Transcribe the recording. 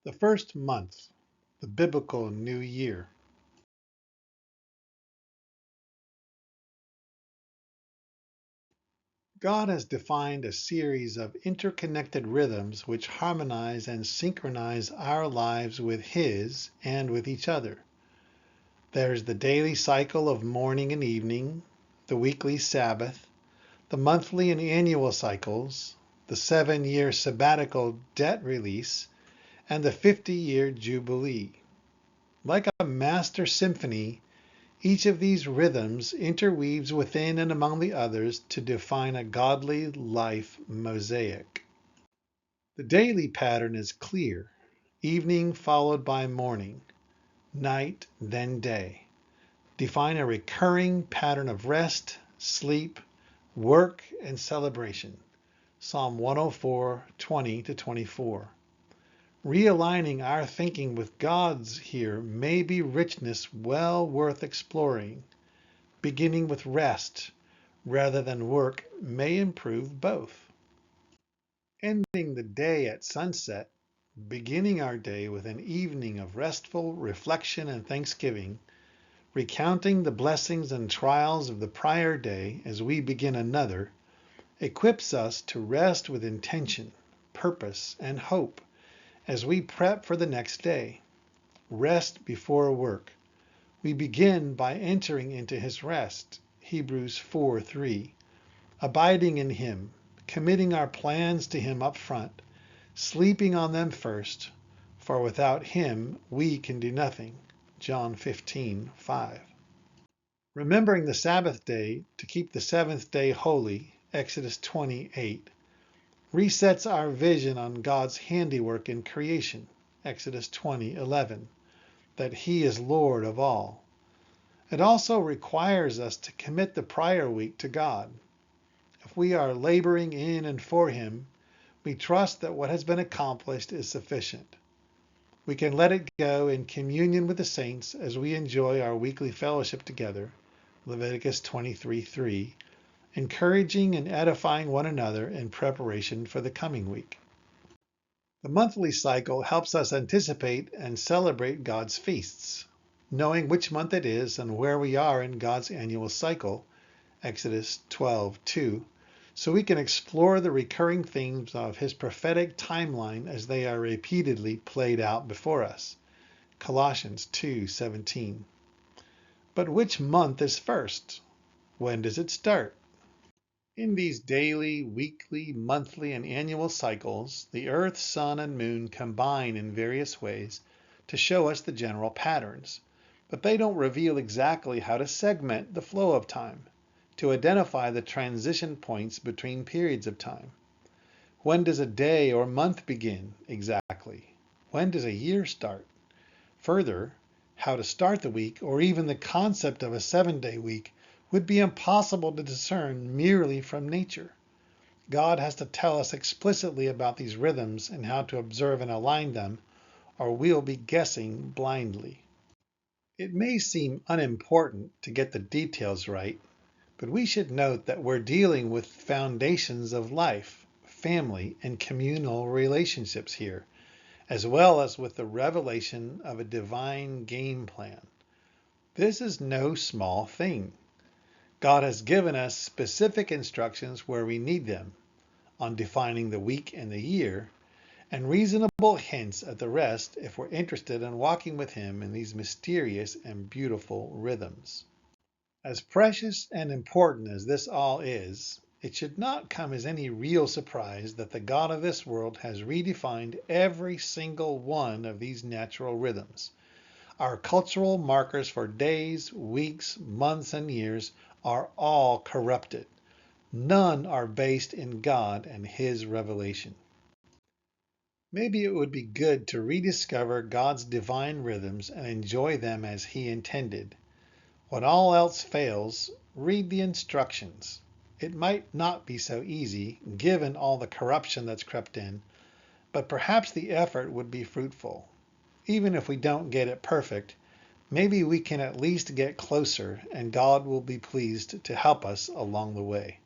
The first month, the biblical New Year. God has defined a series of interconnected rhythms which harmonize and synchronize our lives with His and with each other. There's the daily cycle of morning and evening, the weekly Sabbath, the monthly and annual cycles, the 7-year sabbatical debt release, and the 50-year Jubilee. Like a master symphony, each of these rhythms interweaves within and among the others to define a godly life mosaic. The daily pattern is clear: evening followed by morning, night, then day. Define a recurring pattern of rest, sleep, work, and celebration. Psalm 104, 20-24. Realigning our thinking with God's here may be richness well worth exploring. Beginning with rest rather than work may improve both. Ending the day at sunset, beginning our day with an evening of restful reflection and thanksgiving, recounting the blessings and trials of the prior day as we begin another, equips us to rest with intention, purpose, and hope as we prep for the next day. Rest before work. We begin by entering into His rest, Hebrews 4:3, abiding in Him, committing our plans to Him up front, sleeping on them first, for without Him we can do nothing, John 15:5. Remembering the Sabbath day to keep the seventh day holy, Exodus 20:8, resets our vision on God's handiwork in creation, Exodus 20:11, that He is Lord of all. It also requires us to commit the prior week to God. If we are laboring in and for Him, we trust that what has been accomplished is sufficient. We can let it go in communion with the saints as we enjoy our weekly fellowship together, Leviticus 23:3, encouraging and edifying one another in preparation for the coming week. The monthly cycle helps us anticipate and celebrate God's feasts. Knowing which month it is and where we are in God's annual cycle, Exodus 12:2, so we can explore the recurring themes of His prophetic timeline as they are repeatedly played out before us, Colossians 2:17. But which month is first? When does it start? In these daily, weekly, monthly, and annual cycles, the Earth, Sun, and Moon combine in various ways to show us the general patterns, but they don't reveal exactly how to segment the flow of time, to identify the transition points between periods of time. When does a day or month begin exactly? When does a year start? Further, how to start the week or even the concept of a 7-day week would be impossible to discern merely from nature. God has to tell us explicitly about these rhythms and how to observe and align them, or we'll be guessing blindly. It may seem unimportant to get the details right, but we should note that we're dealing with foundations of life, family, and communal relationships here, as well as with the revelation of a divine game plan. This is no small thing. God has given us specific instructions where we need them on defining the week and the year, and reasonable hints at the rest if we're interested in walking with Him in these mysterious and beautiful rhythms. As precious and important as this all is, it should not come as any real surprise that the God of this world has redefined every single one of these natural rhythms. Our cultural markers for days, weeks, months, and years are all corrupted. None are based in God and His revelation. Maybe it would be good to rediscover God's divine rhythms and enjoy them as He intended. When all else fails, read the instructions. It might not be so easy, given all the corruption that's crept in, but perhaps the effort would be fruitful. Even if we don't get it perfect, maybe we can at least get closer, and God will be pleased to help us along the way.